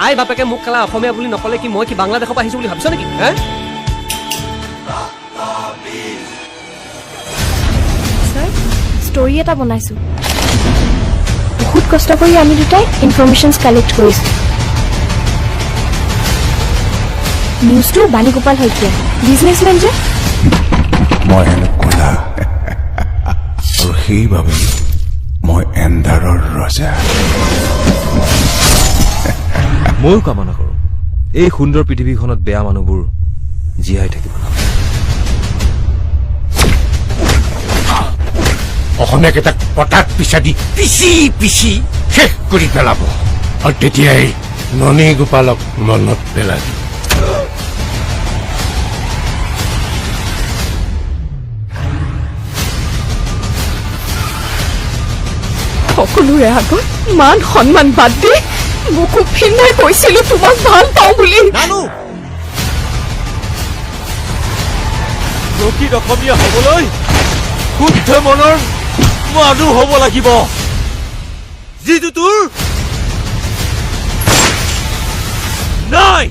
আই বাপেকে মোক কেলা অসমীয়া বুলি নকলে কি মই কি বাংলাদেশৰ পৰা আহিছো বুলি ভাবিছ নেকি হে স্যাৰ স্টোৰি এটা বনাইছো বহুত কষ্ট কৰি আমি দুটাই ইনফৰমেশনস কালেক্ট কৰিছো নিউজটো বাণী গোপাল শইকীয়া বিজনেছমেন যে মই হেনো কলা আৰু সেইবাবে মই এন্ধাৰৰ ৰজা ময়ো কামনা কৰোঁ এই সুন্দৰ পৃথিৱীখনত বেয়া মানুহবোৰ জীয়াই থাকিব অসমীয়াক এটা পতাক পিছা দি পিছি পিছি শেষ কৰি পেলাব আৰু তেতিয়াই ননী গোপালক মনত পেলাব সকলোৰে আগত মান সন্মান বাদ দি মোকো ভিন্নাই কৈছিলো তোমাক ভাল পাওঁ বুলি নানু প্ৰকৃত অসমীয়া হ'বলৈ শুদ্ধ মনৰ মানুহ হ'ব লাগিব যিটো তোৰ নাই